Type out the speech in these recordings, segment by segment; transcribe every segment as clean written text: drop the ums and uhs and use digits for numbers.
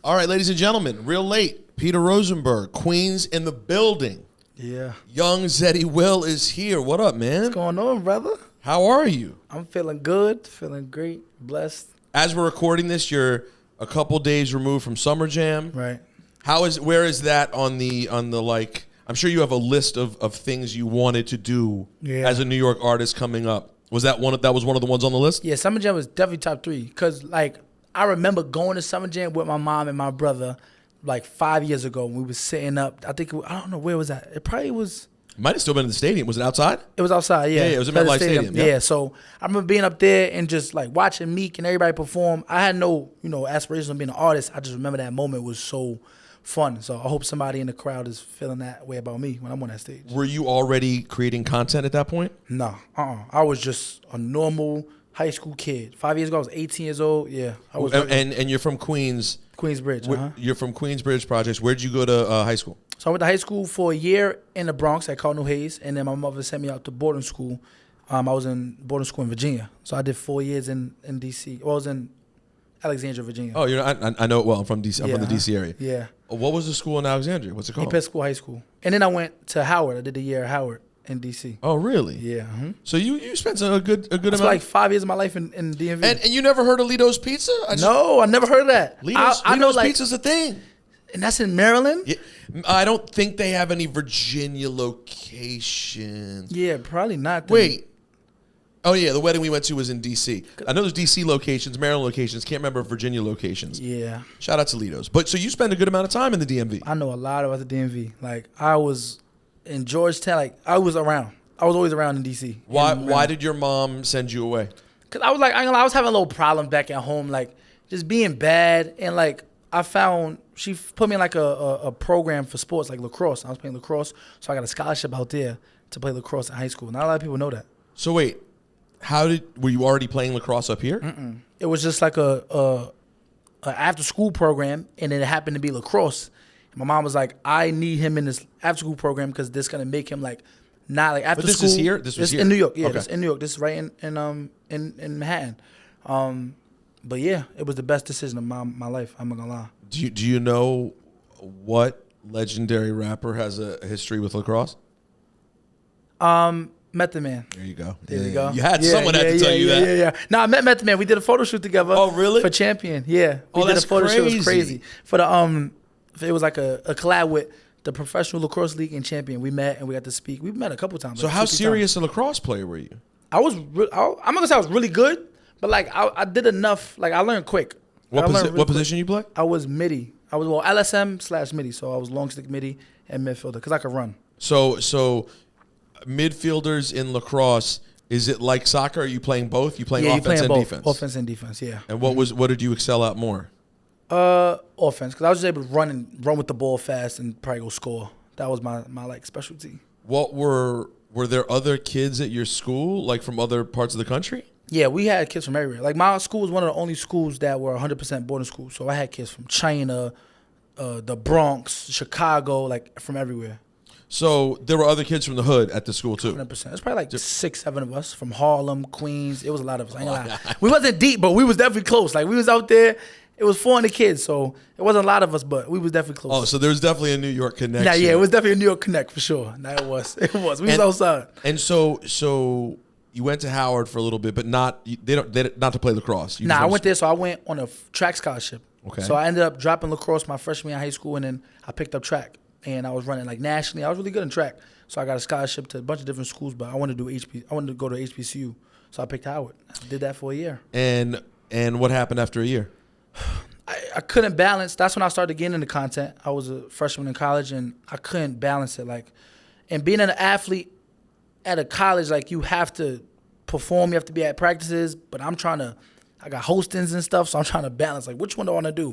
All right, ladies and gentlemen, real late. Peter Rosenberg, Queens in the building. Yeah. Young Zeddy Will is here. What up, man? What's going on, brother? How are you? I'm feeling good, feeling great, blessed. As we're recording this, you're a couple days removed from Summer Jam. Right. Where is that on the like? I'm sure you have a list of things you wanted to do as a New York artist coming up. Was that one of the ones on the list? Yeah, Summer Jam was definitely top 3 because I remember going to Summer Jam with my mom and my brother 5 years ago. We was sitting up. I don't know where was that. It probably was. It might have still been in the stadium. Was it outside? It was outside. Yeah, it was at MetLife Stadium. Yeah. So I remember being up there and just watching Meek and everybody perform. I had no aspirations of being an artist. I just remember that moment was so fun. So I hope somebody in the crowd is feeling that way about me when I'm on that stage. Were you already creating content at that point? No. I was just a normal high school kid. 5 years ago, I was 18 years old. Yeah. I was and you're from Queens. Queensbridge. You're from Queensbridge Projects. Where'd you go to high school? So I went to high school for a year in the Bronx at Cardinal Hayes, and then my mother sent me out to boarding school. I was in boarding school in Virginia. So I did 4 years in D.C. Well, I was in Alexandria, Virginia. Oh, I know it well. I'm from D.C. I'm from the D.C. area. Yeah. What was the school in Alexandria? What's it called? Episcopal High School. And then I went to Howard. I did a year at Howard in D.C. Oh, really? Yeah. Mm-hmm. So you spent a good That's amount. 5 years of my life in DMV. And you never heard of Lito's Pizza? No, I never heard of that. Lito's Pizza's a thing. And that's in Maryland? Yeah, I don't think they have any Virginia locations. Yeah, probably not. Wait. Oh, yeah, the wedding we went to was in D.C. I know there's D.C. locations, Maryland locations. Can't remember Virginia locations. Yeah. Shout out to Lito's. But so you spend a good amount of time in the DMV. I know a lot about the DMV. I was in Georgetown. I was around. I was always around in D.C. Why did your mom send you away? Because I was I was having a little problem back at home, just being bad. And I found she put me in a program for sports, like lacrosse. I was playing lacrosse, so I got a scholarship out there to play lacrosse in high school. Not a lot of people know that. So wait, were you already playing lacrosse up here? Mm-mm. It was just a after school program, and it happened to be lacrosse. And my mom was like, I need him in this after school program because this gonna make him not after but this school. Is here? This was here? In New York. Yeah, okay. This in New York. This is right in Manhattan. But yeah, it was the best decision of my life. I'm not gonna lie. Do you know what legendary rapper has a history with lacrosse? Method Man. There you go. There you go. You had someone had to tell you that. Yeah. No, I met Method Man. We did a photo shoot together. Oh, really? For Champion. Yeah. We did that's a photo shoot. It was crazy. crazy. For the it was like a collab with the Professional Lacrosse League and Champion. We met and we got to speak. We met a couple times. So how serious a lacrosse player were you? I'm not gonna say I was really good, but I did enough. I learned quick. What position you play? I was midi. I was LSM/midi. So I was long stick midi and midfielder because I could run. So midfielders in lacrosse, is it like soccer? Are you playing both? You playing offense and defense? Offense and defense, yeah. And what did you excel at more? Offense, because I was just able to run with the ball fast and probably go score. That was my specialty. What were there other kids at your school, from other parts of the country? Yeah, we had kids from everywhere. My school was one of the only schools that were 100% boarding school. So I had kids from China, the Bronx, Chicago, from everywhere. So there were other kids from the hood at the school too. 100%. It's probably 6, 7 of us from Harlem, Queens. It was a lot of us. I ain't gonna lie. We wasn't deep, but we was definitely close. We was out there. It was 400 kids, so it wasn't a lot of us, but we was definitely close. Oh, so there was definitely a New York connection. Yeah, it was definitely a New York connect for sure. It was. We was outside. And so you went to Howard for a little bit, but not to play lacrosse. I went there, so I went on a track scholarship. Okay. So I ended up dropping lacrosse my freshman year in high school, and then I picked up track. And I was running nationally. I was really good in track. So I got a scholarship to a bunch of different schools, but I wanted to go to HBCU. So I picked Howard. I did that for a year. And what happened after a year? I couldn't balance. That's when I started getting into content. I was a freshman in college, and I couldn't balance it. And being an athlete at a college, you have to perform. You have to be at practices. But I got hostings and stuff, so I'm trying to balance. Which one do I want to do?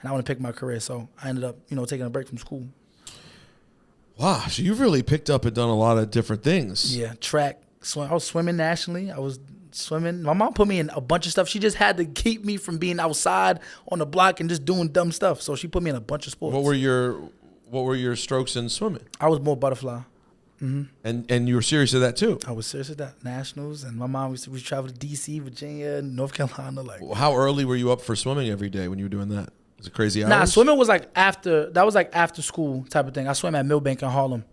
And I want to pick my career. So I ended up, taking a break from school. Wow, so you've really picked up and done a lot of different things. Yeah, track, swim. I was swimming nationally. I was swimming. My mom put me in a bunch of stuff. She just had to keep me from being outside on the block and just doing dumb stuff. So she put me in a bunch of sports. What were your strokes in swimming? I was more butterfly. Mm-hmm. And you were serious at that too? I was serious at that. Nationals. And my mom we traveled to D.C., Virginia, North Carolina. How early were you up for swimming every day when you were doing that? Was it crazy hours? Nah, swimming was like after. That was like after school type of thing. I swam at Millbank in Harlem.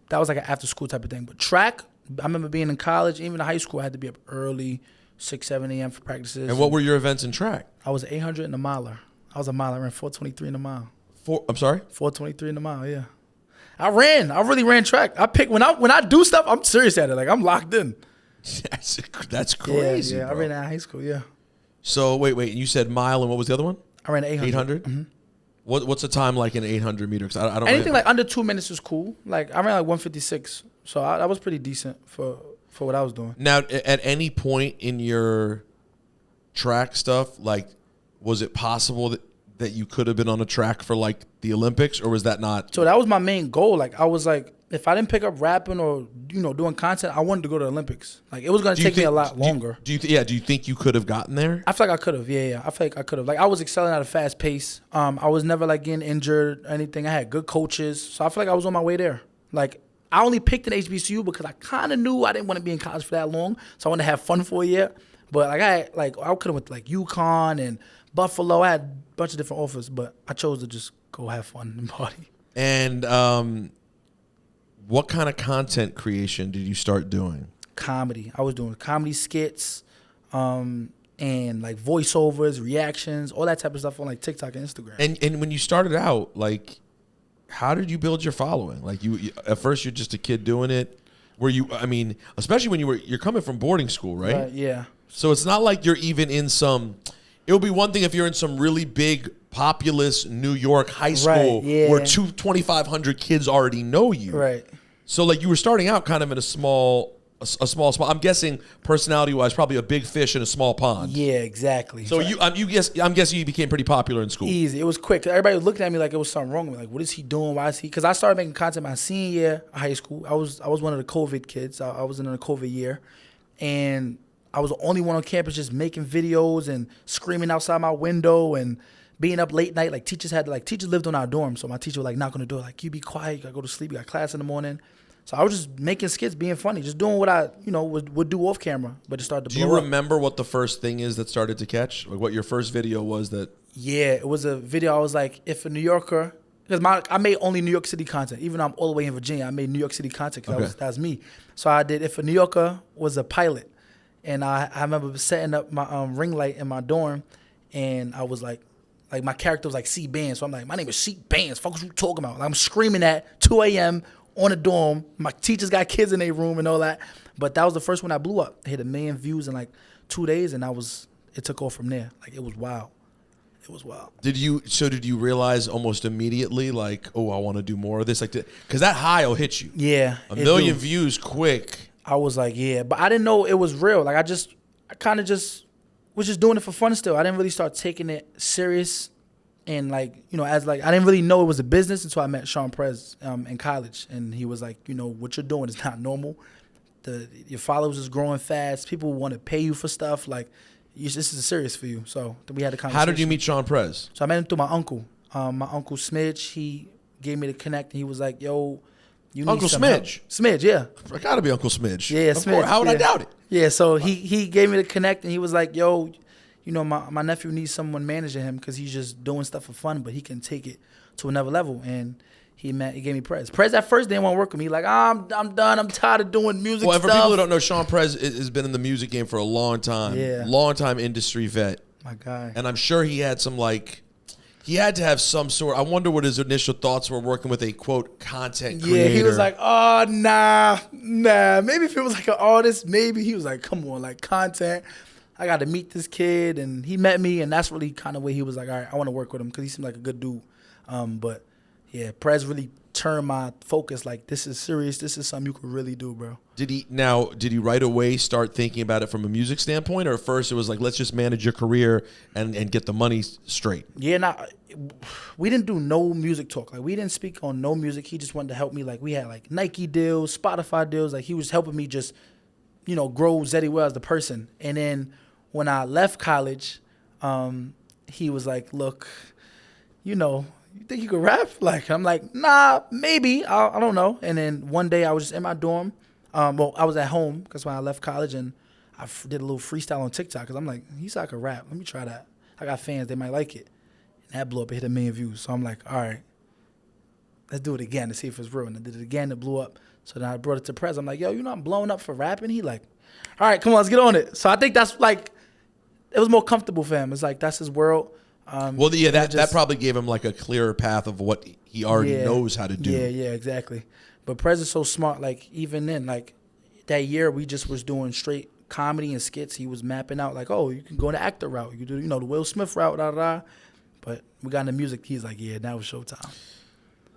That was like an after school type of thing. But track, I remember being in college, even in high school, I had to be up early, 6, 7 a.m. for practices. And what were your events in track? I was 800 in the miler. I was a miler. I ran 423 in the mile. I'm sorry? 423 in the mile, yeah. I really ran track. I pick when I do stuff, I'm serious at it. Like, I'm locked in. That's crazy, Yeah, bro. I ran that in high school, yeah. So, wait. You said mile, and what was the other one? I ran 800. 800? Mm-hmm. What's the time like in 800 meters? I don't Anything like under 2 minutes is cool. Like, I ran like 156. So, that was pretty decent for what I was doing. Now, at any point in your track stuff, like, was it possible that you could have been on a track for, like, the Olympics, or was that not? So, that was my main goal. Like, I was like, if I didn't pick up rapping or, doing content, I wanted to go to the Olympics. Like, it was going to take me a lot longer. Do you think you could have gotten there? I feel like I could have. Yeah. I feel like I could have. Like, I was excelling at a fast pace. I was never, like, getting injured or anything. I had good coaches. So, I feel like I was on my way there. Like, I only picked an HBCU because I kind of knew I didn't want to be in college for that long. So, I wanted to have fun for a year. But, like, I could have went to, like, UConn and Buffalo. I had a bunch of different offers. But I chose to just go have fun and party. And what kind of content creation did you start doing? Comedy. I was doing comedy skits, and like voiceovers, reactions, all that type of stuff on like TikTok and Instagram. And when you started out, like, how did you build your following? Like, you at first you're just a kid doing it. Were you? I mean, especially when you're coming from boarding school, right? Yeah. So it's not like you're even in some. It would be one thing if you're in some really big, populous New York high school where 2,500 kids already know you. Right. So like you were starting out kind of in a small spot. I'm guessing personality-wise, probably a big fish in a small pond. Yeah, exactly. So I'm guessing you became pretty popular in school. Easy. It was quick. Everybody was looking at me like it was something wrong with me. Like, what is he doing? Why is he? Because I started making content my senior year of high school. I was one of the COVID kids. I was in the COVID year, and I was the only one on campus just making videos and screaming outside my window and being up late night. Like, teachers lived on our dorm, so my teacher would like knock on the door, like, you be quiet, you gotta go to sleep, you got class in the morning. So I was just making skits, being funny, just doing what I, would do off camera, but it started to blow up. Do you remember what the first thing is that started to catch? Like what your first video was that? Yeah, it was a video. I was like, if a New Yorker, because I made only New York City content. Even though I'm all the way in Virginia, I made New York City content because that was me. So I did, if a New Yorker was a pilot, and I remember setting up my ring light in my dorm, and I was like my character was like C Bands. So I'm like, my name is C Bands. Fuck what you talking about? Like, I'm screaming at 2 a.m. on a dorm. My teachers got kids in their room and all that. But that was the first one I blew up. It hit 1 million views in like 2 days, and it took off from there. Like, it was wild. It was wild. Did you realize almost immediately, like, oh, I want to do more of this? Like, because that high will hit you. Yeah. 1 million views quick. I was like, yeah. But I didn't know it was real. Like, I kind of just was just doing it for fun still. I didn't really start taking it serious. And like, as like, I didn't really know it was a business until I met Sean Prez in college. And he was like, what you're doing is not normal. Your followers is growing fast. People want to pay you for stuff. Like, this is serious for you. So we had a conversation. How did you meet Sean Prez? So I met him through my uncle. My uncle Smidge, he gave me the connect. And he was like, yo, you need Uncle some Smidge? help. Smidge, yeah. I gotta be Uncle Smidge. Yeah, Smidge. How would I doubt it? Yeah, so he gave me the connect, and he was like, yo, my nephew needs someone managing him because he's just doing stuff for fun, but he can take it to another level. And he gave me Prez. Prez at first didn't want to work with me. Like, I'm done. I'm tired of doing music stuff. Well, for people who don't know, Sean Prez has been in the music game for a long time. Yeah. Long time industry vet. My guy. And I'm sure he had he had to have some sort. I wonder what his initial thoughts were working with a, quote, content creator. Yeah, he was like, oh, nah. Maybe if it was like an artist, maybe. He was like, come on, like, content. I got to meet this kid, and he met me, and that's really kind of where he was like, all right, I want to work with him because he seemed like a good dude. But, yeah, Prez really turned my focus, like, this is serious. This is something you could really do, bro. Did he right away start thinking about it from a music standpoint, or at first it was like, let's just manage your career and get the money straight? Yeah, we didn't do no music talk. Like, we didn't speak on no music. He just wanted to help me. Like, we had, like, Nike deals, Spotify deals. Like, he was helping me just, grow Zeddy Will as the person. And then when I left college, he was like, look, you think you could rap? Like, I'm like, nah, maybe. I don't know. And then one day I was just in my dorm. I was at home because when I left college, and I did a little freestyle on TikTok because I'm like, he said I could rap. Let me try that. I got fans. They might like it. That blew up. It hit 1 million views. So I'm like, all right, let's do it again to see if it's real. And I did it again. It blew up. So then I brought it to Prez. I'm like, yo, you know I'm blowing up for rapping? He like, all right, come on, let's get on it. So I think that's like, it was more comfortable for him. It's like, that's his world. Well, yeah, that probably gave him like a clearer path of what he already knows how to do. Yeah, exactly. But Prez is so smart. Like, even then, like, that year we just was doing straight comedy and skits. He was mapping out like, oh, you can go the actor route. You can do, you know, the Will Smith route, But we got into music. He's like, yeah, now it's showtime.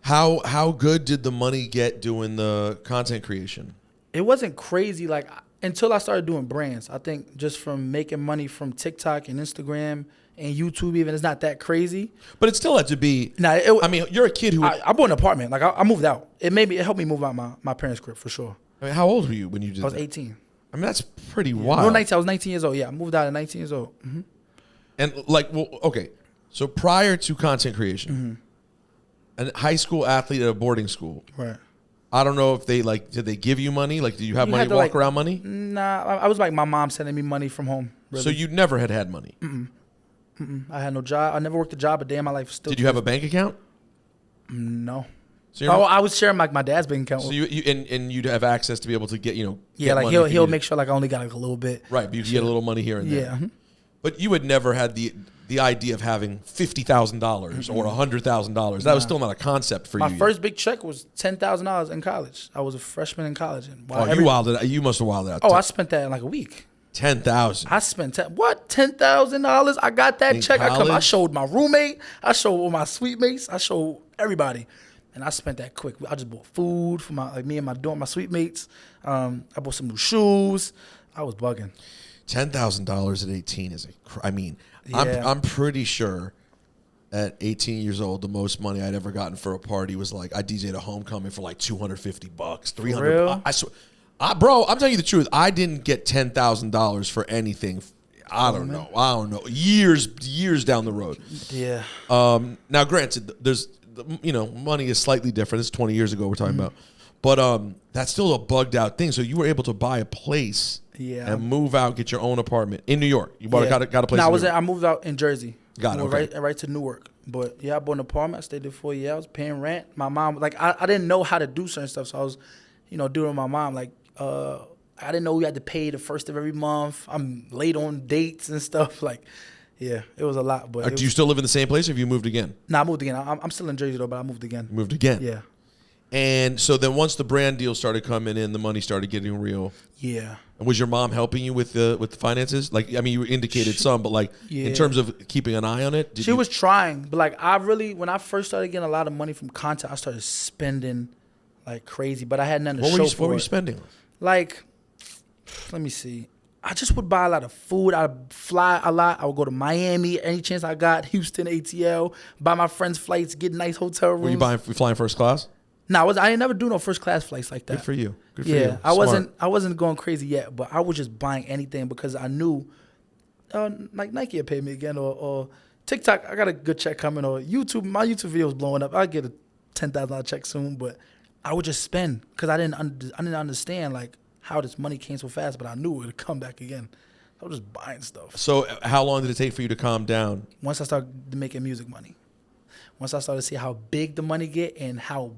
How good did the money get doing the content creation? It wasn't crazy, like, until I started doing brands. I think just from making money from TikTok and Instagram and YouTube even, it's not that crazy. But it still had to be. Nah, I mean, you're a kid who. I bought an apartment. Like, I moved out. It helped me move out my parents' crib for sure. I mean, how old were you when you did that? I was 18. I mean, that's pretty wild. No, 19. I was 19 years old. Yeah, I moved out at 19 years old. Mm-hmm. And like, well, okay. So prior to content creation, a high school athlete at a boarding school. Right. I don't know if did they give you money? Like, did you have money, walk around money? Nah, I was like my mom sending me money from home. Really. So you never had money? I had no job. I never worked a job a day in my life. Still. Did you have a bank account? No. So I was sharing my dad's bank account. So and you'd have access to be able to get, yeah, get like he'll make sure like I only got like a little bit. Right, but you get a little money here and there. Yeah. But you had never had the idea of having $50,000 or $100,000. That was still not a concept for you. My first big check was $10,000 in college. I was a freshman in college. And you must have wilded out. Oh, I spent that in like a week. $10,000. I spent $10,000. I got that check. I showed my roommate. I showed all my suite mates. I showed everybody, and I spent that quick. I just bought food for me and my suite mates. I bought some new shoes. I was bugging. $10,000 at 18 is Yeah. I'm pretty sure at 18 years old, the most money I'd ever gotten for a party was like I DJ'd a homecoming for like $250, $300. Real? I swear, bro, I'm telling you the truth. I didn't get $10,000 for anything. I don't know. Years down the road. Yeah. Now, granted, there's money is slightly different. It's 20 years ago we're talking about, but that's still a bugged out thing. So you were able to buy a place. Yeah. And move out, get your own apartment in New York. You got a place. No, I moved out in Jersey. Got it. Okay. Right to Newark. But yeah, I bought an apartment. I stayed there for a year. I was paying rent. My mom, like, I didn't know how to do certain stuff, so I was, doing it with my mom. Like, I didn't know we had to pay the first of every month. I'm late on dates and stuff. Like, yeah, it was a lot. But do you still live in the same place, or have you moved again? No, I moved again. I'm still in Jersey though, but I moved again. Moved again. Yeah. And so then once the brand deal started coming in, the money started getting real. Yeah. And was your mom helping you with the finances? Like, I mean, you indicated some, but like in terms of keeping an eye on it? She was trying, but like when I first started getting a lot of money from content, I started spending like crazy, but I had nothing to show for it. What were you spending? Like, let me see. I just would buy a lot of food. I'd fly a lot. I would go to Miami any chance I got, Houston, ATL, buy my friends' flights, get nice hotel rooms. Were you flying first class? No, I didn't never do no first class flights like that. Good for you. Good for you. I wasn't going crazy yet, but I was just buying anything because I knew, like Nike would pay me again, or TikTok, I got a good check coming, or YouTube, my YouTube video was blowing up. I'll get a $10,000 check soon, but I would just spend because I didn't understand like how this money came so fast, but I knew it would come back again. I was just buying stuff. So how long did it take for you to calm down? Once I started making music money, once I started to see how big the money get and how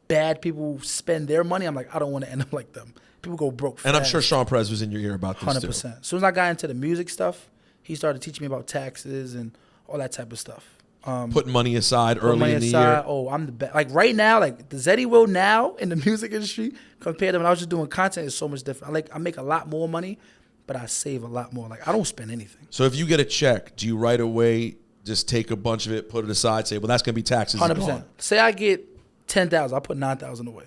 bad people spend their money, I'm like, I don't want to end up like them. People go broke fast. And I'm sure Sean Perez was in your ear about this 100%. too. As soon as I got into the music stuff, he started teaching me about taxes and all that type of stuff. Putting money aside early in the year. Oh, I'm the best. Like right now, like the Zeddy Will now in the music industry compared to when I was just doing content is so much different. I make a lot more money, but I save a lot more. Like I don't spend anything. So if you get a check, do you right away just take a bunch of it, put it aside, say, well, that's going to be taxes? 100%. Say I get 10,000, I put 9,000 away.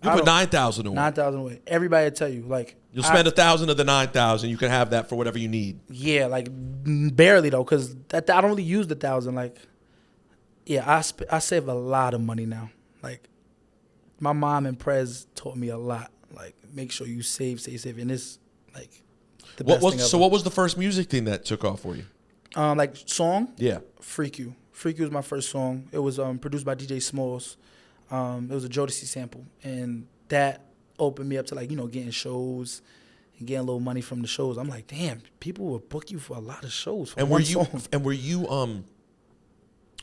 You put 9,000 away. 9,000 away. Everybody will tell you, like you'll spend 1,000 of the 9,000. You can have that for whatever you need. Yeah, like barely though, because I don't really use the 1,000. Like, yeah, I save a lot of money now. Like, my mom and Prez taught me a lot. Like, make sure you save, and it's like the best thing ever. So what was the first music thing that took off for you? Like song? Yeah, Freak You. Freak You was my first song. It was produced by DJ Smalls. It was a Jodeci sample, and that opened me up to like getting shows and getting a little money from the shows. I'm like, damn, people will book you for a lot of shows. For and one were you song. and were you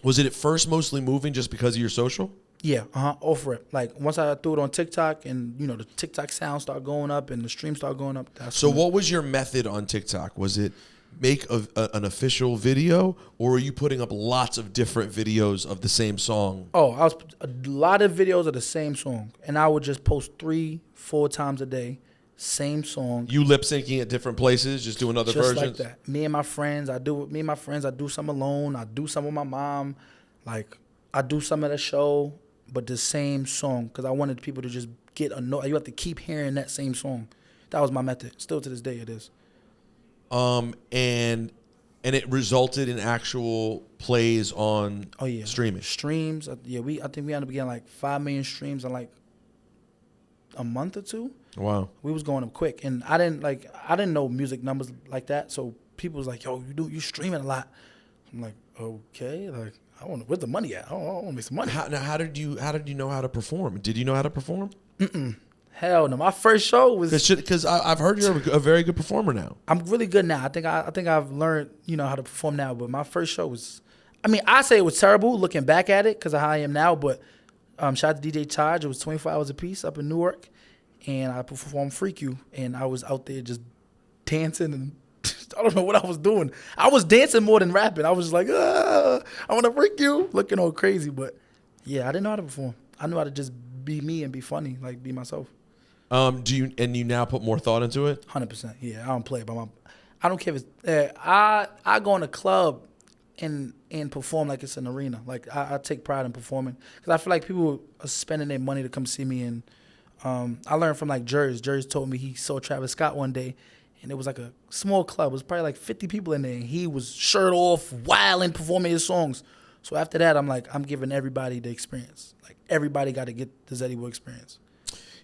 Was it at first mostly moving just because of your social? Yeah, over it. Like once I threw it on TikTok, and you know the TikTok sound started going up and the stream started going up. So what was your method on TikTok? Was it make an official video, or were you putting up lots of different videos of the same song? Oh, I was a lot of videos of the same song, and I would just post 3-4 times a day, same song. You lip syncing at different places, just doing other versions? Just like that. Me and my friends, I do some alone. I do some with my mom. Like I do some at a show. But the same song, because I wanted people to just get annoyed. You have to keep hearing that same song. That was my method. Still to this day, it is. And it resulted in actual plays on streaming. Streams. I think we ended up getting like 5 million streams in like a month or two. Wow. We was going up quick, and I didn't know music numbers like that. So people was like, "Yo, you streaming a lot." I'm like, okay, like. Where's the money at? I want to make some money. How did you know how to perform? Did you know how to perform? Hell no. My first show was because I've heard you're a very good performer now. I'm really good now. I think I've learned how to perform now. But my first show was, I say it was terrible looking back at it because of how I am now. But shout out to DJ Taj. It was 24 hours a piece up in Newark, and I performed Freak You, and I was out there just dancing and. I don't know what I was doing. I was dancing more than rapping. I was just like, I want to freak you, looking all crazy. But yeah, I didn't know how to perform. I knew how to just be me and be funny, like be myself. You now put more thought into it? 100%. Yeah, I don't play, but I don't care if it's. I go in a club and perform like it's an arena. Like I take pride in performing because I feel like people are spending their money to come see me. And I learned from like Jers. Jers told me he saw Travis Scott one day. And it was like a small club. It was probably like 50 people in there. And he was shirt off, wilding, performing his songs. So after that, I'm like, I'm giving everybody the experience. Like everybody got to get the Zeddy Will experience.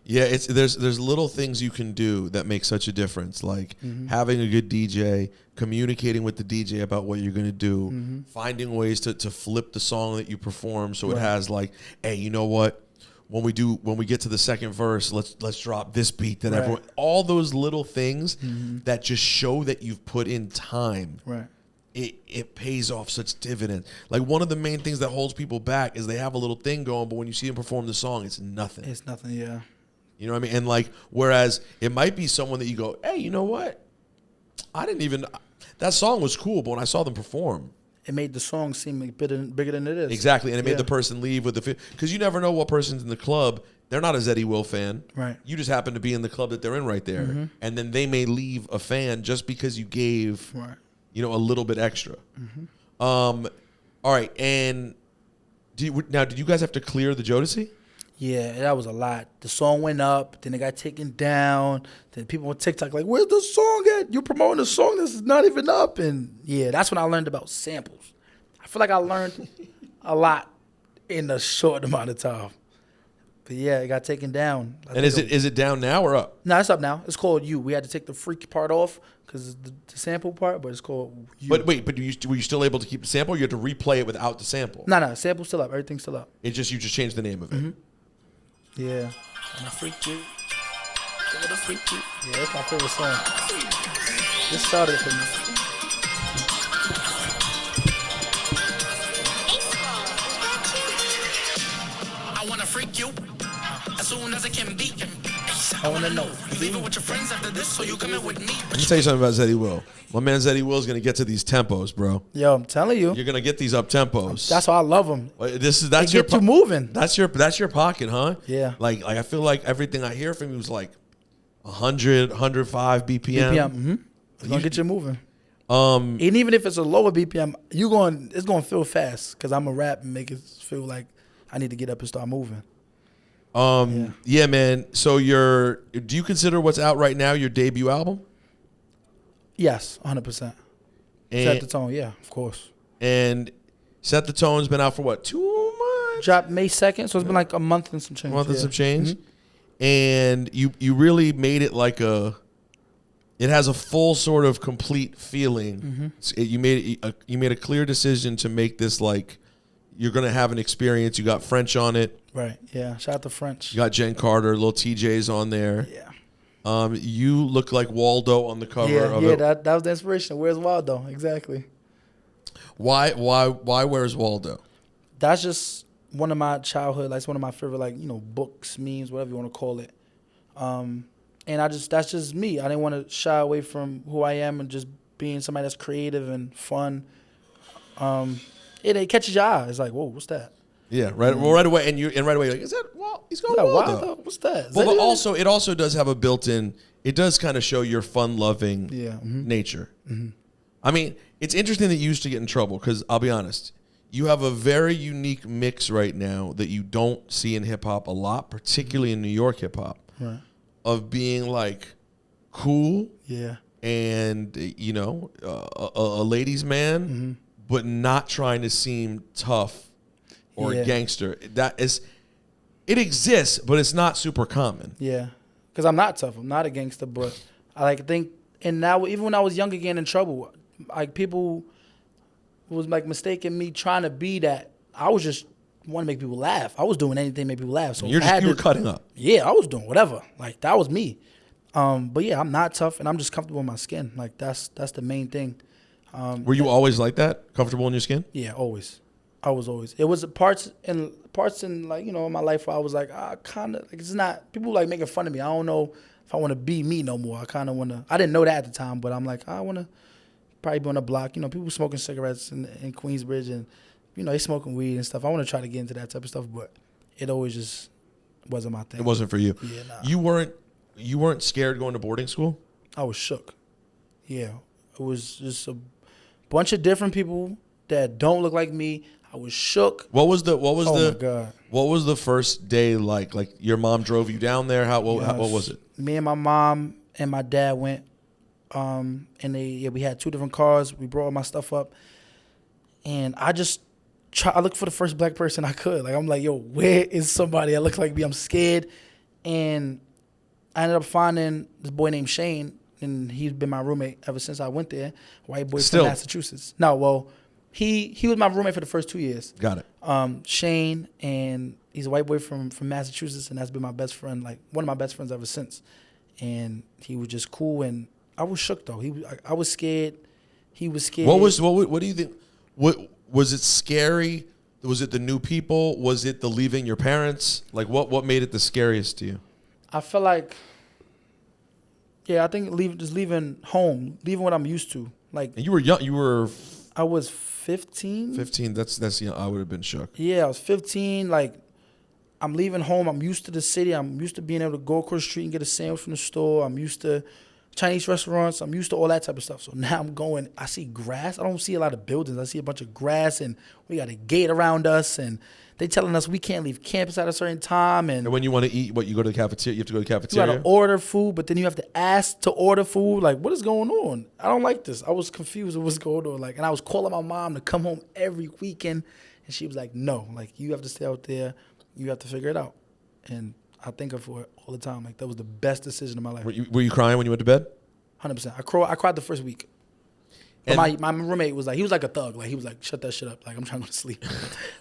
Yeah, there's little things you can do that make such a difference. Like having a good DJ, communicating with the DJ about what you're going to do, finding ways to flip the song that you perform so it has like, hey, you know what? When we get to the second verse, let's drop this beat that everyone. All those little things that just show that you've put in time. Right. It pays off such dividends. Like one of the main things that holds people back is they have a little thing going, but when you see them perform the song, it's nothing. It's nothing. Yeah. You know what I mean? And like, whereas it might be someone that you go, hey, you know what? That song was cool, but when I saw them perform. It made the song seem like bigger than it is. Exactly, and it made the person leave with the because you never know what person's in the club. They're not a Zeddy Will fan. Right. You just happen to be in the club that they're in right there, and then they may leave a fan just because you gave, a little bit extra. All right, and did you guys have to clear the Jodeci? Yeah, that was a lot. The song went up, then it got taken down. Then people on TikTok like, where's the song at? You're promoting a song that's not even up. And yeah, that's when I learned about samples. I feel like I learned a lot in a short amount of time. But yeah, it got taken down. And is it down now or up? No, it's up now. It's called You. We had to take the freak part off because the sample part, but it's called You. But wait, were you still able to keep the sample? Or you had to replay it without the sample? No, sample's still up. Everything's still up. You just changed the name of it. Yeah. I'm a freak you. Yeah, that's my favorite song. This started for me. I wanna freak you as soon as I can be. I wanna know. You leaving with your friends after this, so you coming with me. Let me tell you something about Zeddy Will. My man Zeddy Will is gonna get to these tempos, bro. Yo, I'm telling you, you're gonna get these up tempos. That's why I love them. That's your you moving. That's your pocket, huh? Yeah. Like I feel like everything I hear from you is like 100, 105 BPM. It's gonna get you moving. And even if it's a lower BPM, it's gonna feel fast because I'm a rap and make it feel like I need to get up and start moving. Yeah, man. So do you consider what's out right now your debut album? Yes, 100%. Set the Tone, yeah, of course. And Set the Tone's been out for what, 2 months? Dropped May 2nd, so it's been like a month and some change. And you really made it like it has a full sort of complete feeling. You made a clear decision to make this like you're gonna have an experience. You got French on it. Right. Yeah. Shout out to French. You got Jen Carter, little TJ's on there. Yeah. You look like Waldo on the cover of it. Yeah, that was the inspiration. Where's Waldo? Exactly. Why Where's Waldo? That's just one of my childhood, like it's one of my favorite, like, you know, books, memes, whatever you want to call it. And that's just me. I didn't want to shy away from who I am and just being somebody that's creative and fun. It catches your eye. It's like, whoa, what's that? Yeah, right. Well, right away, and right away, like, is that he's going Waldo? What's that? Well, but also, it also does have a built-in. It does kind of show your fun-loving nature. Mm-hmm. I mean, it's interesting that you used to get in trouble because I'll be honest, you have a very unique mix right now that you don't see in hip hop a lot, particularly in New York hip hop, right. Of being like cool, and you know, a ladies' man, but not trying to seem tough or a gangster. It exists, but it's not super common. Yeah, because I'm not tough. I'm not a gangster, but I think, and now even when I was younger, getting in trouble, like people was like mistaking me trying to be that. I was just want to make people laugh. I was doing anything to make people laugh. So you were cutting up. Yeah, I was doing whatever. Like that was me. But yeah, I'm not tough, and I'm just comfortable in my skin. Like that's the main thing. Were you always like that, comfortable in your skin? Yeah, always. I was always. It was parts in like, you know, in my life where I was like, kind of like, it's not, people like making fun of me. I don't know if I want to be me no more. I kind of want to. I didn't know that at the time, but I'm like, I want to probably be on the block. You know, people smoking cigarettes in Queensbridge, and you know, they smoking weed and stuff. I want to try to get into that type of stuff, but it always just wasn't my thing. It wasn't for you. Yeah, nah. You weren't scared going to boarding school? I was shook. Yeah, it was just a bunch of different people that don't look like me. I was shook. What was the my God. What was the first day like? Like your mom drove you down there? What was it? Me and my mom and my dad went. And we had two different cars. We brought all my stuff up, and I looked for the first black person I could. Like, I'm like, yo, where is somebody that looks like me? I'm scared. And I ended up finding this boy named Shane, and he's been my roommate ever since I went there. White boy from Massachusetts. No, well, he was my roommate for the first 2 years. Got it. Shane, and he's a white boy from Massachusetts, and that's been my best friend, like one of my best friends ever since. And he was just cool, and I was shook though. I was scared. He was scared. What do you think? What was it scary? Was it the new people? Was it the leaving your parents? Like what made it the scariest to you? I felt like, I think leaving home, leaving what I'm used to. Like, and you were young. I was 15. 15. That's you know, I would have been shook. Yeah, I was 15. Like, I'm leaving home. I'm used to the city. I'm used to being able to go across the street and get a sandwich from the store. I'm used to Chinese restaurants. I'm used to all that type of stuff. So now I'm going, I see grass. I don't see a lot of buildings. I see a bunch of grass, and we got a gate around us, and they telling us we can't leave campus at a certain time. And when you want to eat, you go to the cafeteria? You have to go to the cafeteria? You got to order food, but then you have to ask to order food. Like, what is going on? I don't like this. I was confused with what's going on. Like, and I was calling my mom to come home every weekend, and she was like, no, like, you have to stay out there. You have to figure it out. And I think of it all the time. Like, that was the best decision of my life. Were you crying when you went to bed? 100%. I cried the first week. But my roommate was like, he was like a thug. Like, he was like, shut that shit up. Like, I'm trying to go to sleep.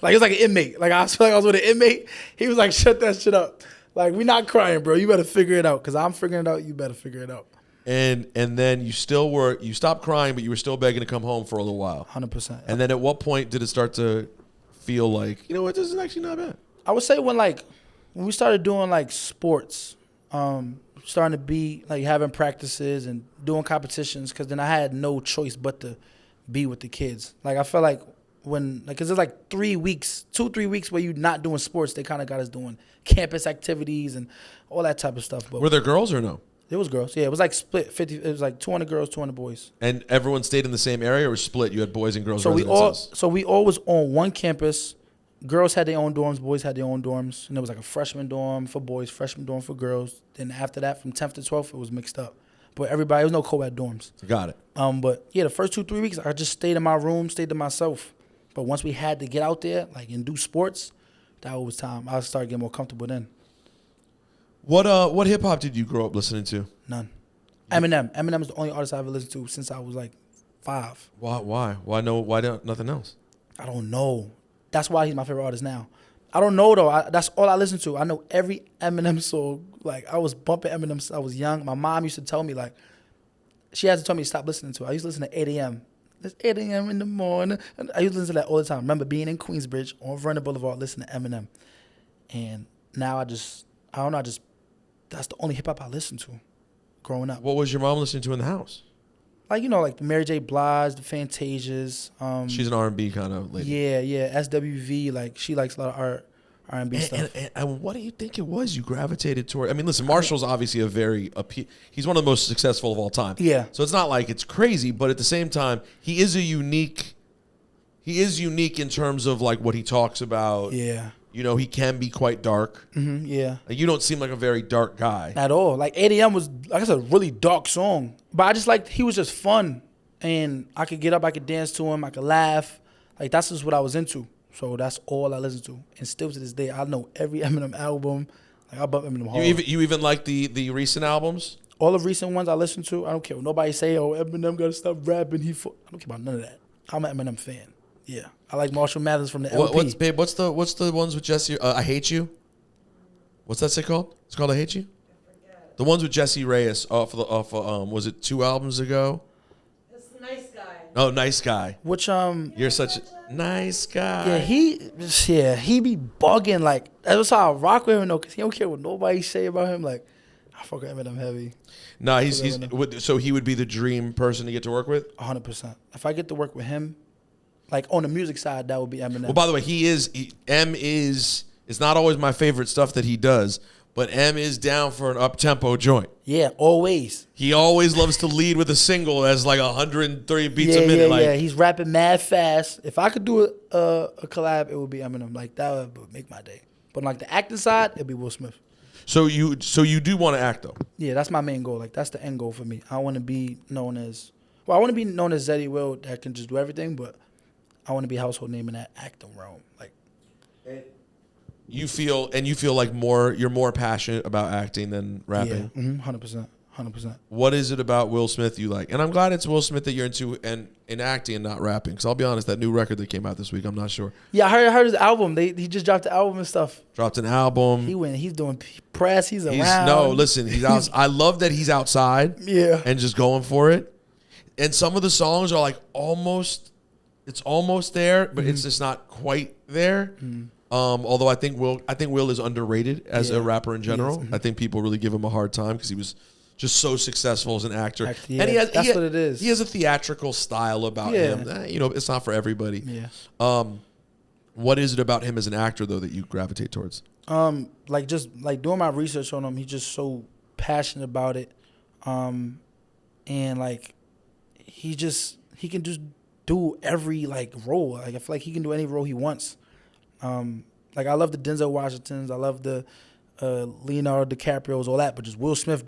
Like, it was like an inmate. Like, I feel like I was with an inmate. He was like, shut that shit up. Like, we not crying, bro. You better figure it out. Because I'm figuring it out. You better figure it out. And then you stopped crying, but you were still begging to come home for a little while. 100%. And then at what point did it start to feel like, you know what, this is actually not bad? I would say when we started doing like sports, starting to be like having practices and doing competitions, because then I had no choice but to be with the kids. Like, I felt like because there's like 3 weeks where you're not doing sports, they kind of got us doing campus activities and all that type of stuff. But were there girls or no? It was girls. Yeah, it was like split 50. It was like 200 girls, 200 boys. And everyone stayed in the same area, or was split? You had boys and girls. So we all was on one campus. Girls had their own dorms, boys had their own dorms, and there was like a freshman dorm for boys, freshman dorm for girls. Then after that, from 10th to 12th, it was mixed up. But it was no co-ed dorms. Got it. But yeah, the first 2-3 weeks, I just stayed in my room, stayed to myself. But once we had to get out there, like, and do sports, that was time. I started getting more comfortable then. What hip hop did you grow up listening to? None. Eminem. Eminem is the only artist I ever listened to since I was like 5. Why? Why nothing else? I don't know. That's why he's my favorite artist now. I don't know, though. That's all I listen to. I know every Eminem song. Like, I was bumping Eminem since I was young. My mom used to tell me, like, she had to tell me to stop listening to it. I used to listen to 8 a.m. It's 8 a.m. in the morning. And I used to listen to that all the time. I remember being in Queensbridge on Vernon Boulevard listening to Eminem. And now I don't know, that's the only hip hop I listened to growing up. What was your mom listening to in the house? Like, like the Mary J. Blige, the Fantasias. She's an R&B kind of lady. Yeah. SWV, like she likes a lot of R&B stuff. And what do you think it was you gravitated toward? I mean, listen, Marshall's obviously he's one of the most successful of all time. Yeah. So it's not like it's crazy, but at the same time, he is unique in terms of like what he talks about. Yeah. He can be quite dark. Mm-hmm, yeah. Like, you don't seem like a very dark guy. At all. Like 8 a.m. was, like I said, a really dark song. But I just he was just fun. And I could get up, I could dance to him, I could laugh. Like, that's just what I was into. So that's all I listen to. And still to this day, I know every Eminem album. Like, I bump Eminem hard. You even like the recent albums? All the recent ones I listen to, I don't care what nobody say, oh, Eminem got to stop rapping. I don't care about none of that. I'm an Eminem fan. Yeah. I like Marshall Mathers from the LP. What's the ones with Jesse? I Hate You? What's that say called? It's called I Hate You? I forget. The ones with Jesse Reyes off was it 2 albums ago? It's Nice Guy. Oh, Nice Guy. Which You're such a nice guy. Yeah, he be bugging. Like, that's how I rock with him though, cause he don't care what nobody say about him. Like, I fuck with Eminem heavy. No, so he would be the dream person to get to work with? 100%. If I get to work with him, like on the music side, that would be Eminem. Well, by the way, it's not always my favorite stuff that he does, but M is down for an up-tempo joint. Yeah, always. He always loves to lead with a single that's like 130 beats a minute. Yeah. He's rapping mad fast. If I could do a collab, it would be Eminem. Like, that would make my day. But like the acting side, it'd be Will Smith. So you do want to act though? Yeah, that's my main goal. Like, that's the end goal for me. I want to be known as Zeddy Will that can just do everything, but I want to be a household name in that acting realm. Like, you feel like you're more passionate about acting than rapping. Yeah, 100%. What is it about Will Smith you like? And I'm glad it's Will Smith that you're into and in acting and not rapping. Because I'll be honest, that new record that came out this week, I'm not sure. Yeah, I heard his album. He just dropped the album and stuff. Dropped an album. He's doing press. He's around. No, listen, he's out. I love that he's outside. Yeah. And just going for it. And some of the songs are like it's almost there, but it's just not quite there. Although I think Will is underrated as a rapper in general. I think people really give him a hard time because he was just so successful as an actor. Yeah, and that's what it is. He has a theatrical style about him. It's not for everybody. Yeah. What is it about him as an actor though that you gravitate towards? Like just like doing my research on him, he's just so passionate about it. And like he can just do every like role. Like I feel like he can do any role he wants. Like I love the Denzel Washingtons, I love the Leonardo DiCaprio's, all that, but just Will Smith,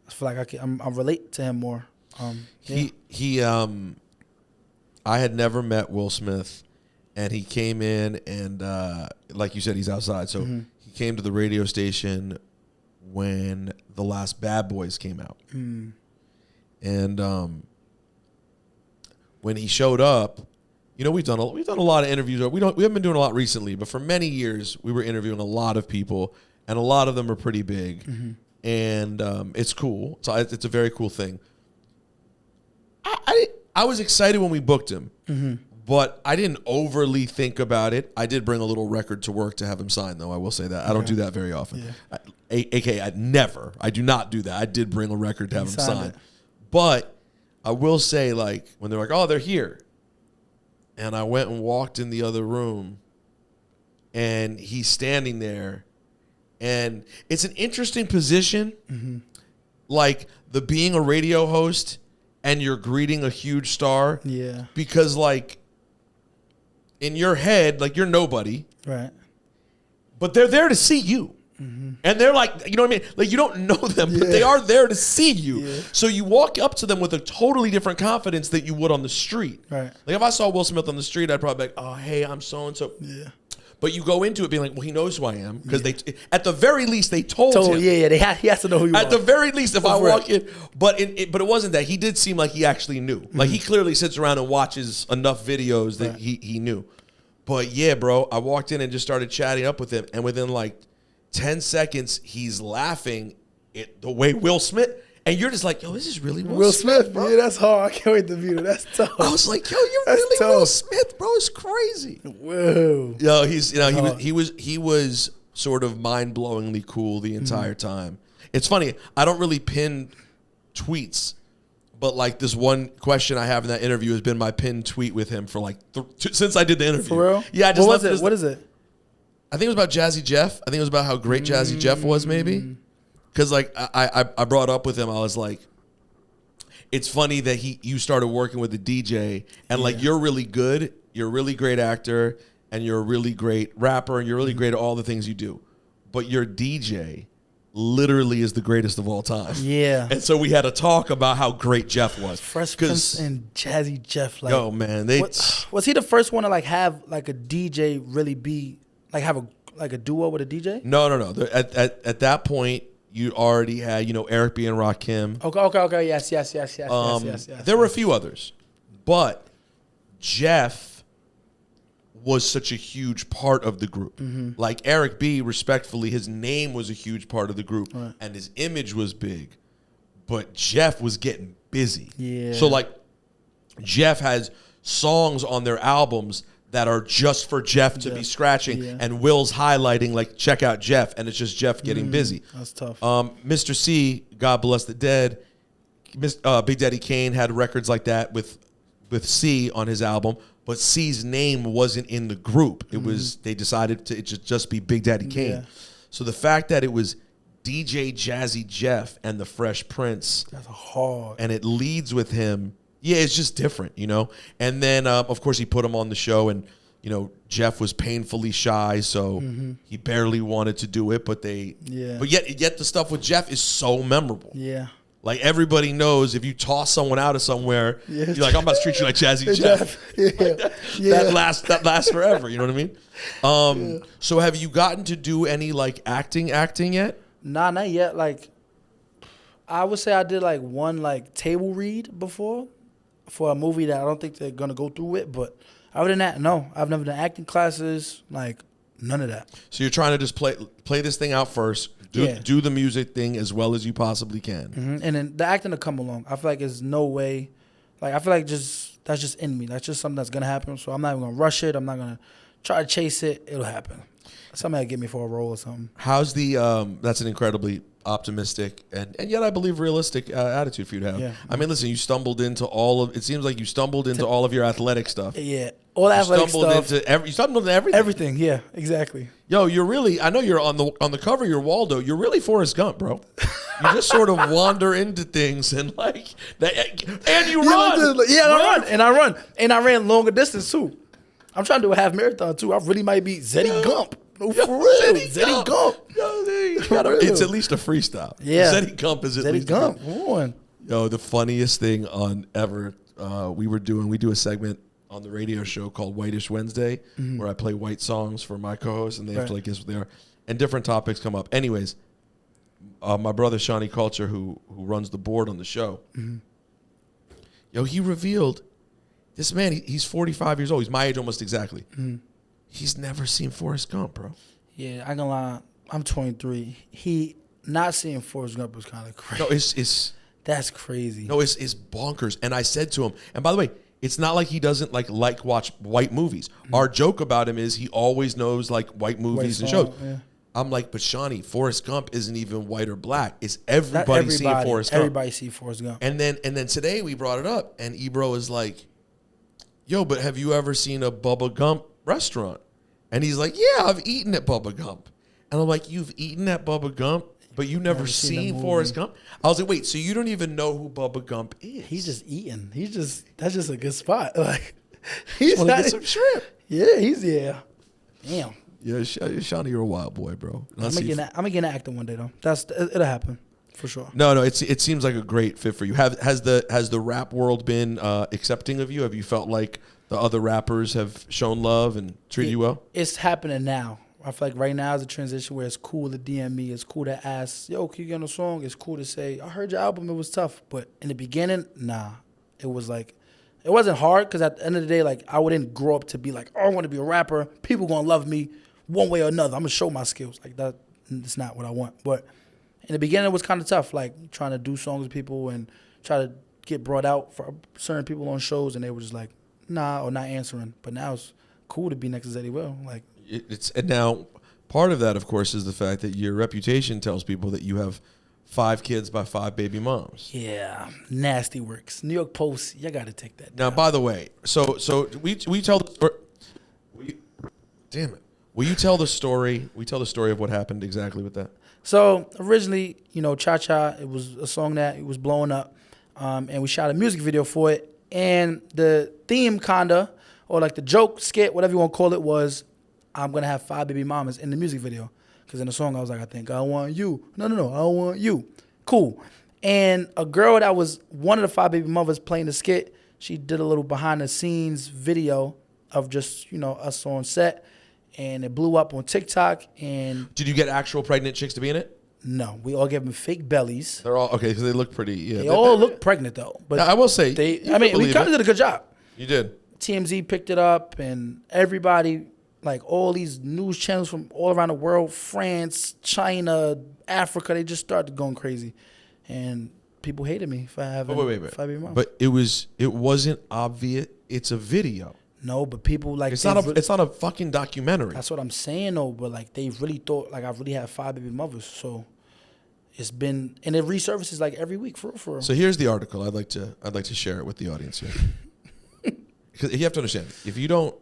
I feel like I relate to him more. I had never met Will Smith, and he came in and like you said, he's outside, so he came to the radio station when the last Bad Boys came out, and when he showed up. We've done a lot of interviews. We haven't been doing a lot recently, but for many years we were interviewing a lot of people, and a lot of them are pretty big, and it's cool. So it's a very cool thing. I was excited when we booked him, but I didn't overly think about it. I did bring a little record to work to have him sign, though. I will say that I don't do that very often. Yeah. AKA, I do not do that. I did bring a record to have him sign, but I will say, like when they're like, "Oh, they're here." And I went and walked in the other room, and he's standing there, and it's an interesting position, like the being a radio host and you're greeting a huge star, because like in your head, like you're nobody, right? But they're there to see you. And they're like, you know what I mean? Like, you don't know them, but they are there to see you. Yeah. So you walk up to them with a totally different confidence that you would on the street. Right. Like, if I saw Will Smith on the street, I'd probably be like, oh, hey, I'm so-and-so. Yeah. But you go into it being like, well, he knows who I am. Because at the very least, they told him. Yeah, he has to know who you are. At the very least, if I walk in. But it wasn't that. He did seem like he actually knew. Like, he clearly sits around and watches enough videos that he knew. But, yeah, bro, I walked in and just started chatting up with him. And within, like, 10 seconds, he's laughing the way Will Smith, And you're just like, yo, this is really Will Smith, bro. Yeah, that's hard. I can't wait to view it. That's tough. I was like, yo, you're really Will Smith, bro. It's crazy. Whoa. Yo, he was sort of mind-blowingly cool the entire time. It's funny. I don't really pin tweets, but like this one question I have in that interview has been my pinned tweet with him for like since I did the interview. For real? Yeah. I just what was it? What is it? I think it was about Jazzy Jeff. I think it was about how great Jazzy Jeff was, maybe. Because like I brought up with him, I was like, it's funny that you started working with a DJ, and like you're really good, you're a really great actor, and you're a really great rapper, and you're really great at all the things you do, but your DJ literally is the greatest of all time. Yeah. And so we had a talk about how great Jeff was. Fresh Prince and Jazzy Jeff. Like, yo, man, was he the first one to like have like a DJ really be like have a duo with a DJ? No. At that point, you already had, Eric B. and Rakim. Okay. Yes. There were a few others, but Jeff was such a huge part of the group. Like Eric B., respectfully, his name was a huge part of the group, and his image was big, but Jeff was getting busy. Yeah. So like Jeff has songs on their albums that are just for Jeff to be scratching, and Will's highlighting, like, check out Jeff, and it's just Jeff getting busy. That's tough. Mr. C, God Bless the Dead, Big Daddy Kane had records like that with C on his album, but C's name wasn't in the group. It was, they decided to just be Big Daddy Kane. Yeah. So the fact that it was DJ Jazzy Jeff and the Fresh Prince, that's hard, and it leads with him. Yeah, it's just different, And then, of course, he put him on the show, and, Jeff was painfully shy, so he barely wanted to do it. But yet the stuff with Jeff is so memorable. Yeah. Like, everybody knows if you toss someone out of somewhere, you're like, I'm about to treat you like Jazzy Jeff. That lasts forever, you know what I mean? So have you gotten to do any, like, acting yet? Nah, not yet. Like, I would say I did, like, one, like, table read before, for a movie that I don't think they're going to go through with. But other than that, no. I've never done acting classes, like none of that. So you're trying to just play this thing out first, do the music thing as well as you possibly can. And then the acting will come along. I feel like there's no way. Like, I feel like that's just in me. That's just something that's going to happen. So I'm not even going to rush it. I'm not going to try to chase it. It'll happen. Somebody will get me for a role or something. How's the, that's an incredibly optimistic and yet I believe realistic attitude for you to have. Yeah. I mean, listen, you stumbled into it seems like you stumbled into all of your athletic stuff. Yeah, all the athletic stuff. You stumbled into everything. Everything, yeah, exactly. Yo, you're really, I know you're on the cover of your Waldo, you're really Forrest Gump, bro. You just sort of wander into things and like, and you run. I run. And I ran longer distance too. I'm trying to do a half marathon too. I really might be Zeddy Gump. No, for real. Zeddy Gump. It's at least a freestyle. Yeah. Zeddy Gump is at least Zeddy Gump. One. Yo, the funniest thing on ever, we do a segment on the radio show called Whitish Wednesday, where I play white songs for my co-hosts, and they have to like guess what they are. And different topics come up. Anyways, my brother, Shawnee Culture, who runs the board on the show, yo, he revealed, this man, he's 45 years old. He's my age almost exactly. He's never seen Forrest Gump, bro. Yeah, I ain't gonna lie. I'm 23. He not seeing Forrest Gump is kind of crazy. No, it's that's crazy. No, it's bonkers. And I said to him, and by the way, it's not like he doesn't like watch white movies. Our joke about him is he always knows like white movies and shows. Yeah. I'm like, but Shawnee, Forrest Gump isn't even white or black. It's everybody seeing Forrest Gump. Everybody see Forrest Gump. And then today we brought it up, and Ebro is like, yo, but have you ever seen a Bubba Gump restaurant? And he's like, yeah, I've eaten at Bubba Gump. And I'm like, you've eaten at Bubba Gump, but you never seen Forrest Gump? I was like, wait, so you don't even know who Bubba Gump is? He's just eating. That's just a good spot. Like, he's want to get some shrimp. Yeah. Damn. Yeah, Shawnee, you're a wild boy, bro. I'm gonna get an actor one day though. It'll happen for sure. No, it seems like a great fit for you. Has the rap world been accepting of you? Have you felt like the other rappers have shown love and treated you well? It's happening now. I feel like right now is a transition where it's cool to DM me. It's cool to ask, yo, can you get on a song? It's cool to say, I heard your album. It was tough. But in the beginning, nah. It was like, it wasn't hard because at the end of the day, like, I wouldn't grow up to be like, oh, I want to be a rapper. People going to love me one way or another. I'm going to show my skills. Like, that. It's not what I want. But In the beginning, it was kind of tough, like trying to do songs with people and try to get brought out for certain people on shows, and they were just like, nah, or not answering. But now it's cool to be next to Zeddy Will. Like, And now part of that, of course, is the fact that your reputation tells people that you have 5 kids by 5 baby moms. yeah, nasty works. New York Post, you got to take that Now, down. by the way, so we tell the story. Damn it. Will you tell the story? We tell the story of what happened exactly with that. So originally, Cha Cha, it was a song that it was blowing up, and we shot a music video for it. And the theme, kinda, or like the joke, skit, whatever you want to call it, was I'm gonna have 5 baby mamas in the music video. Because in the song, I was like, I think I want you. No, I want you. Cool. And a girl that was one of the 5 baby mothers playing the skit, she did a little behind the scenes video of just us on set. And it blew up on TikTok. And Did you get actual pregnant chicks to be in it? no, we all gave them fake bellies. They're all okay because they look pretty. Yeah, They all look pregnant though. But Now, I will say, we you can believe kind of it. did a good job. You did. TMZ picked it up, and everybody, like all these news channels from all around the world, France, China, Africa, they just started going crazy, and people hated me for having Wait. 5 baby moms. But it wasn't obvious. It's a video. No, but people like It's not a fucking documentary. That's what I'm saying though. But like they really thought like I really had 5 baby mothers, so it's been and it resurfaces like every week for real. So here's the article. I'd like to share it with the audience here. Because you have to understand, if you don't,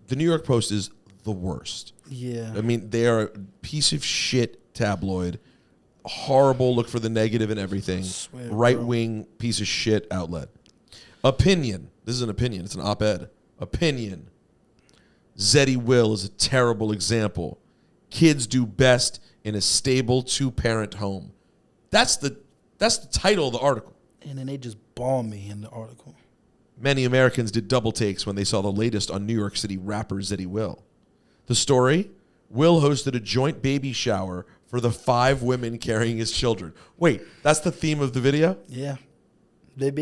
the New York Post is the worst. Yeah. I mean, they are a piece of shit tabloid, horrible, look for the negative in everything, swear, right-wing piece of shit outlet. Opinion. This is an opinion. It's an op-ed. Opinion. Zeddy Will is a terrible example. Kids do best in a stable 2-parent home. That's the title of the article. And then they just bombed me in the article. Many Americans did double takes when they saw the latest on New York City rapper Zeddy Will. The story? Will hosted a joint baby shower for the 5 women carrying his children. Wait, that's the theme of the video? Yeah. You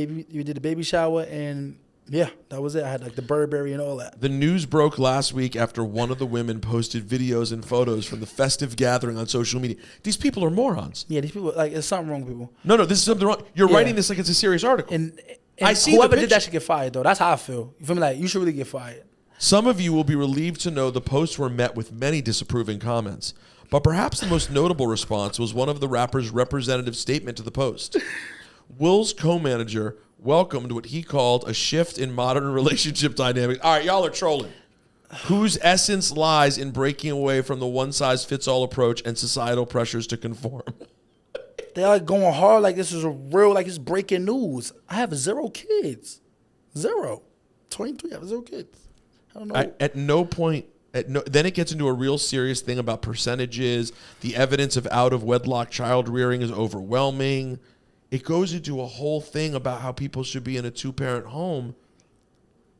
did the baby shower, and yeah, that was it. I had like the Burberry and all that. The news broke last week after one of the women posted videos and photos from the festive gathering on social media. These people are morons. Yeah, these people, like, there's something wrong with people. No, this is something wrong. You're Yeah. writing this like it's a serious article. And I see whoever the did picture. that should get fired, though. That's how I feel. You feel me? Like, you should really get fired. Some of you will be relieved to know the posts were met with many disapproving comments. But perhaps the most notable response was one of the rapper's representative statement to the post. Will's co-manager welcomed what he called a shift in modern relationship dynamics. All right, y'all are trolling. Whose essence lies in breaking away from the one-size-fits-all approach and societal pressures to conform. They're like going hard like this is a real, like it's breaking news. I have 0 kids. 0. 23, I have 0 kids. I don't know. At no point, then it gets into a real serious thing about percentages. The evidence of out-of-wedlock child rearing is overwhelming. It goes into a whole thing about how people should be in a 2-parent home.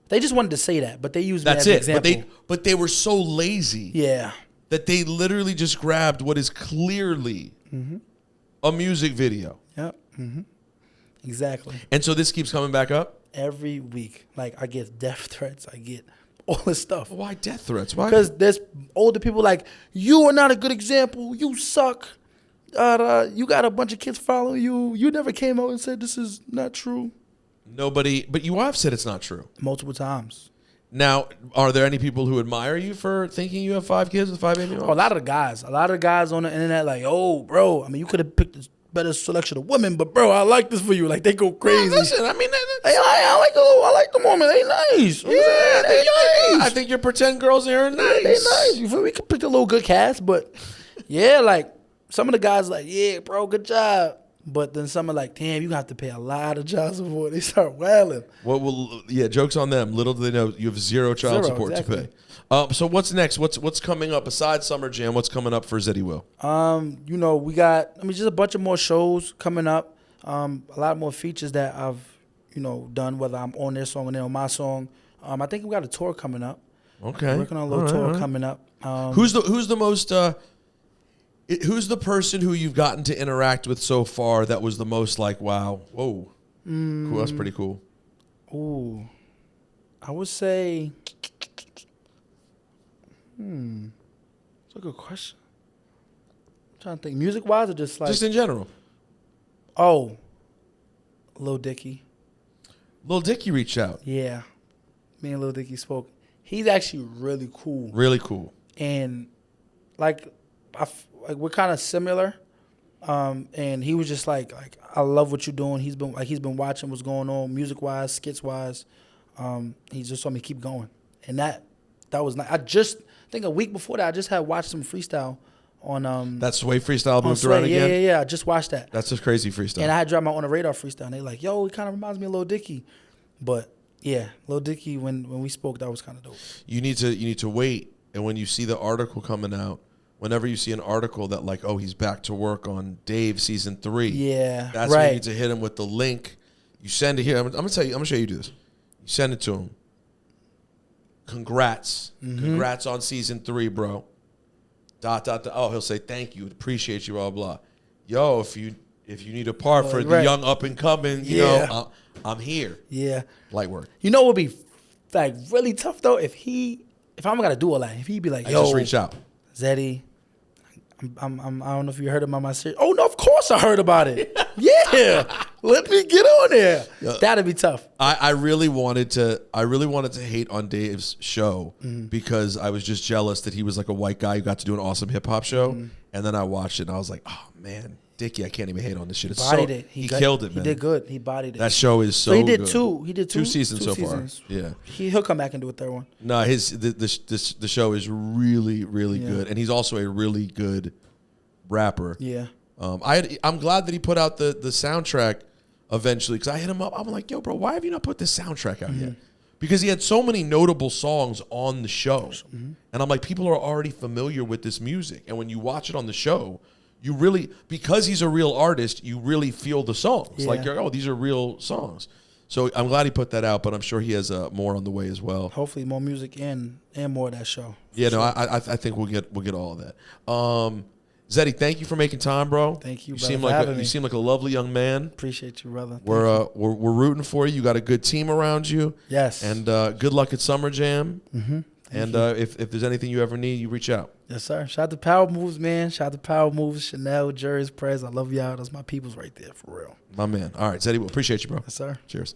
They just wanted to say that, but they used me That's as an it. example. But they were so lazy Yeah. that they literally just grabbed what is clearly a music video. Yep. Exactly. And so this keeps coming back up? Every week. Like, I get death threats. I get all this stuff. Why death threats? Why? Because there's older people like, you are not a good example. You suck. You got a bunch of kids following you. You never came out and said this is not true. Nobody, but you have said it's not true. Multiple times. Now, are there any people who admire you for thinking you have 5 kids with 5 baby moms? Oh, a lot of the guys on the internet like, oh, bro, I mean, you could have picked a better selection of women, but bro, I like this for you. Like, they go crazy. Listen, I mean, I like the woman. They nice. yeah, They nice. I think your pretend girls here are nice. They nice. You feel me? We could pick a little good cast, but yeah, like some of the guys like, yeah, bro, good job. But then some are like, damn, you have to pay a lot of child support. They start wailing. Yeah, joke's on them. Little do they know you have 0 child support exactly. to pay. So what's next? What's coming up besides Summer Jam? What's coming up for Zeddy Will? We got, just a bunch of more shows coming up. A lot more features that I've, done, whether I'm on their song or they're on my song. I think we got a tour coming up. Okay. We're working on a little tour coming up. Who's the most who's the person who you've gotten to interact with so far that was the most like, wow, whoa, cool, that's pretty cool? Ooh, I would say, it's a good question. trying to think, music wise or just like Just in general. oh, Lil Dicky. Lil Dicky reached out. Yeah, me and Lil Dicky spoke. He's actually really cool. Really cool. And like we're kind of similar. And he was just like I love what you're doing. He's been watching what's going on music wise, skits wise. He just told me keep going, and that was nice. I think a week before that I just had watched some freestyle on that Sway freestyle on moved Sway. around again. Yeah. I just watched that. That's a crazy freestyle. And I had dropped my On the Radar freestyle, and they like, yo, it kind of reminds me of Lil Dicky, but yeah, Lil Dicky when we spoke, that was kind of dope. You need to wait, and when you see the article coming out. Whenever you see an article that like, oh, he's back to work on Dave season 3. Yeah, that's when you need to hit him with the link. You send it here. I'm gonna tell you. I'm gonna show you do this. You send it to him. Congrats, congrats on season 3, bro. ... Oh, he'll say thank you, appreciate you, blah blah. Yo, if you need a part for the young up and coming, you know, I'm here. Yeah, light work. You know what would be like really tough though if I'm gonna do all that. If he'd be like, yo, just reach out, Zeddy. I don't know if you heard about my series. Oh no, of course I heard about it. Yeah, let me get on there. That'd be tough. I really wanted to hate on Dave's show because I was just jealous that he was like a white guy who got to do an awesome hip hop show, and then I watched it and I was like, oh man, Dicky, I can't even hate on this shit. He killed it, man. He did good. He bodied it. That show is so he did good. He did two seasons so seasons. far. Yeah, he'll come back and do a third one. No, the show is really good, and he's also a really good rapper. Yeah. I'm glad that he put out the soundtrack eventually because I hit him up. I'm like, yo, bro, why have you not put this soundtrack out yet? Because he had so many notable songs on the show, and I'm like, people are already familiar with this music, and when you watch it on the show, you really, because he's a real artist, you really feel the songs. Yeah. Like, oh, these are real songs. So I'm glad he put that out, but I'm sure he has more on the way as well. Hopefully, more music and more of that show. Yeah, no, I think we'll get all of that. Zeddy, thank you for making time, bro. Thank you. You seem like a lovely young man. Appreciate you, brother. We're rooting for you. You got a good team around you. Yes. And good luck at Summer Jam. And if there's anything you ever need, you reach out. Yes, sir. Shout out to Power Moves, man. Shout out to Power Moves, Chanel, Jerry's Prez. I love y'all. That's my peoples right there, for real. My man. All right, Zeddy, appreciate you, bro. Yes, sir. Cheers.